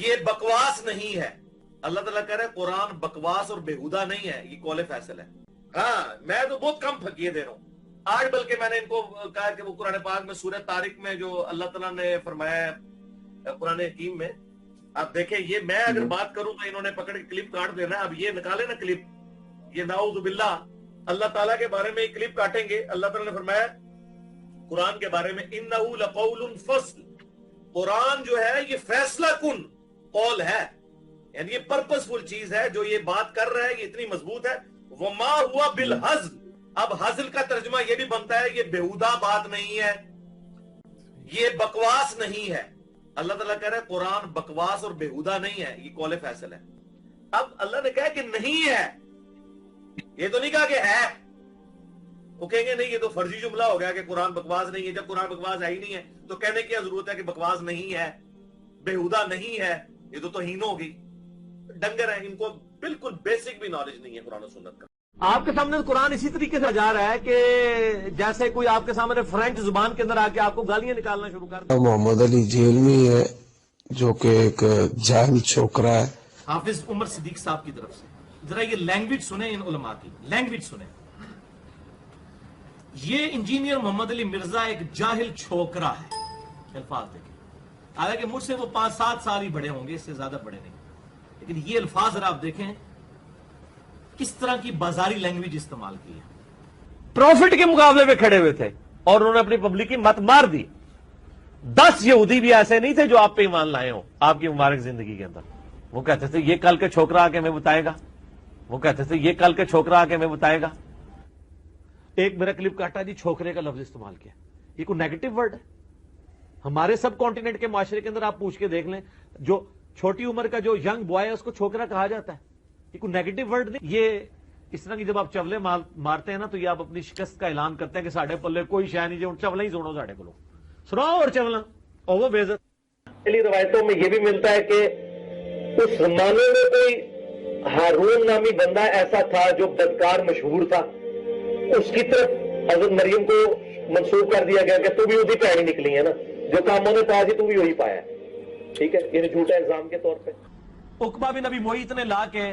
یہ بکواس نہیں ہے. اللہ تعالیٰ کہہ رہے ہیں قرآن بکواس اور بےہودہ نہیں ہے. یہ قول فیصل ہے. ہاں میں تو بہت کم پھکیے دے رہا ہوں آج، بلکہ میں نے ان کو کہا کہ وہ قرآن پاک میں سورہ طارق میں جو اللہ تعالیٰ نے فرمایا ہے قرآن حکیم میں، اب دیکھیں یہ میں اگر بات کروں تو انہوں نے پکڑ کے کلپ کاٹ دینا. اب یہ نکالے نا کلپ، یہ نعوذ باللہ اللہ تعالیٰ کے بارے میں کلپ کاٹیں گے. اللہ تعالیٰ نے فرمایا قرآن کے بارے میں انہ لقول فصل، قرآن جو ہے یہ فیصلہ کن قول ہے، یعنی یہ پرپس فل چیز ہے. جو یہ بات کر رہا ہے یہ اتنی مضبوط ہے. وما ہوا بالحزل، اب حزل کا ترجمہ یہ بھی بنتا ہے یہ بےہودہ بات نہیں ہے، یہ بکواس نہیں ہے. اللہ تعالیٰ کہہ رہا ہے قرآن بکواس اور بےہودہ نہیں ہے. یہ قول فیصل ہے. اب اللہ نے کہا کہ نہیں ہے، یہ تو نہیں کہا کہ ہے. وہ کہیں گے نہیں یہ تو فرضی جملہ ہو گیا کہ قرآن بکواس نہیں ہے. جب قرآن بکواس ہے ہی نہیں ہے تو کہنے کی ضرورت ہے کہ بکواس نہیں ہے، بےہودہ نہیں ہے. یہ تو توہین ہوگی. ڈنگر ہیں، ان کو بالکل بیسک بھی نالج نہیں ہے قرآن و سنت کا. آپ کے سامنے قرآن اسی طریقے سے جا رہا ہے کہ جیسے کوئی آپ کے سامنے فرینچ زبان کے اندر آ کے آپ کو گالیاں نکالنا شروع کر دے. محمد علی جیلمی ہے جو کہ ایک جاہل چھوکرا ہے. حافظ عمر صدیق صاحب کی طرف سے ذرا یہ لینگویج سنیں، ان علماء کی لینگویج سنیں. یہ انجینئر محمد علی مرزا ایک جاہل چھوکرا ہے. الفاظ دیکھیں، حالانکہ مجھ سے وہ 5-7 سال ہی بڑے ہوں گے، اس سے زیادہ بڑے نہیں، لیکن یہ الفاظ ذرا آپ دیکھیں کس طرح کی بازاری لینگویج استعمال کی ہے. پروفٹ کے مقابلے میں کھڑے ہوئے تھے اور انہوں نے اپنی پبلک کی مت مار دی. 10 یہودی بھی ایسے نہیں تھے جو آپ پہ ایمان لائے ہوں آپ کی مبارک زندگی کے اندر. وہ کہتے تھے یہ کل کے چھوکرا آ کے ہمیں بتائے گا، وہ کہتے تھے یہ کل کے چھوکرا آ کے ہمیں بتائے گا. ایک میرا کلپ کاٹا جی چھوکرے کا لفظ استعمال کیا. یہ کوئی نیگیٹو ورڈ ہے؟ ہمارے سب کانٹیننٹ کے معاشرے کے اندر آپ پوچھ کے دیکھ لیں، جو چھوٹی عمر کا جو ینگ بوائے ہے اس کو چھوکرا کہا جاتا ہے. یہ کوئی نیگیٹو ورڈ نہیں. یہ اس طرح کی جب آپ چولے مارتے ہیں نا تو یہ آپ اپنی شکست کا اعلان کرتے ہیں کہ ساڑھے پلے کوئی شے نہیں، جو چولہ ہی سنو ساڑھے کو سناؤ اور چولہ وہ بے عزت. پہلی روایتوں میں یہ بھی ملتا ہے کہ اس زمانے میں کوئی ہارون نامی بندہ ایسا تھا جو بدکار مشہور تھا، اس کی طرف حضرت مریم کو منسوب کر دیا گیا کہ تو بھی اسی پہنی نکلی ہے نا، جو کاموں نے پایا تو بھی وہی پایا. ٹھیک ہے، یہ جھوٹا الزام کے طور پہ. عقبہ بن ابی معیط نے لا کے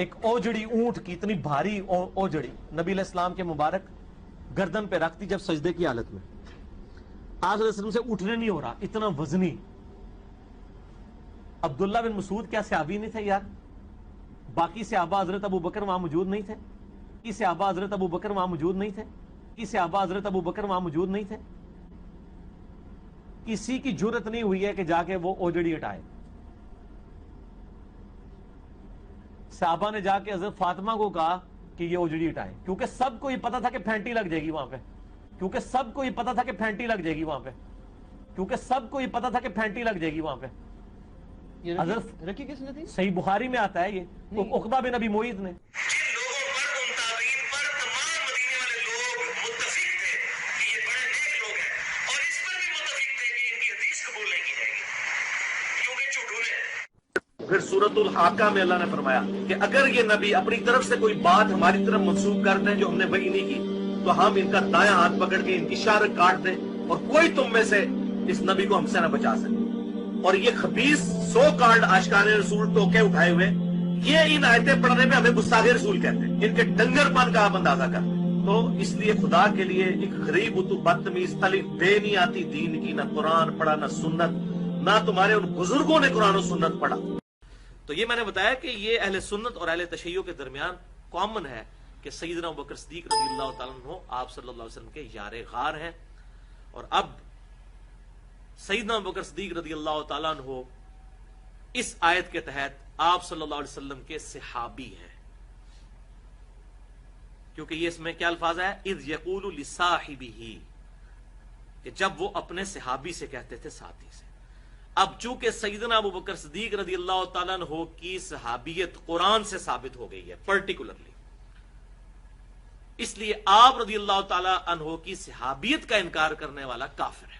ایک اوجڑی اونٹ کی اتنی بھاری اوجڑی نبی علیہ السلام کے مبارک گردن پہ رکھ دی جب سجدے کی حالت میں. آج علیہ السلام سے اٹھنے نہیں ہو رہا، اتنا وزنی. عبداللہ بن مسعود کیا صحابی نہیں تھے یار؟ باقی صحابہ حضرت ابو بکر وہاں موجود نہیں تھے؟ کی صحابہ حضرت ابو بکر وہاں موجود نہیں تھے؟ کی صحابہ حضرت ابو بکر وہاں موجود نہیں تھے؟ کسی کی جرت نہیں ہوئی ہے کہ جا کے وہ اوجڑی ہٹائے. صحابہ نے جا کے حضرت فاطمہ کو کہا کہ یہ اوجڑی ہٹائے، کیونکہ سب کو یہ پتا تھا کہ پھینٹی لگ جائے گی وہاں پہ، کیونکہ سب کو یہ پتا تھا کہ پھینٹی لگ جائے گی وہاں پہ، کیونکہ سب کو یہ پتا تھا کہ پھینٹی لگ جائے گی وہاں پہ. حضرت رکھی کس نے تھی؟ صحیح بخاری میں آتا ہے یہ عقبہ بن ابی معیط نے. پھر سورۃ الحاقہ میں اللہ نے فرمایا کہ اگر یہ نبی اپنی طرف سے کوئی بات ہماری طرف منسوخ کر دیں جو ہم نے وہی نہیں کی تو ہم ان کا دایاں ہاتھ پکڑ کے ان کی شارک کاٹ دیں اور کوئی تم میں سے اس نبی کو ہم سے نہ بچا سکے. اور یہ خبیث 100 کارڈ عاشقان رسول ٹوکے اٹھائے ہوئے یہ ان آیتیں پڑھنے میں ہمیں گستاخ رسول کہتے ہیں. ان کے ڈنگر پن کا آپ اندازہ کرتے ہیں. تو اس لیے خدا کے لیے ایک غریب تو بدتمیز الف بے نہیں آتی دین کی، نہ قرآن پڑھا نہ سنت، نہ تمہارے ان بزرگوں نے قرآن و سنت پڑھا. تو یہ میں نے بتایا کہ یہ اہل سنت اور اہل تشیع کے درمیان کامن ہے کہ سیدنا ابوبکر صدیق رضی اللہ تعالیٰ عنہ آپ صلی اللہ علیہ وسلم کے یار غار ہیں. اور اب سیدنا ابوبکر صدیق رضی اللہ تعالیٰ عنہ اس آیت کے تحت آپ صلی اللہ علیہ وسلم کے صحابی ہیں، کیونکہ یہ اس میں کیا الفاظ ہے؟ اذ یقول لصاحبہ، کہ جب وہ اپنے صحابی سے کہتے تھے، ساتھی سے. اب چونکہ سیدنا ابوبکر صدیق رضی اللہ تعالیٰ عنہ کی صحابیت قرآن سے ثابت ہو گئی ہے پرٹیکولرلی، اس لیے آپ رضی اللہ تعالیٰ عنہ کی صحابیت کا انکار کرنے والا کافر ہے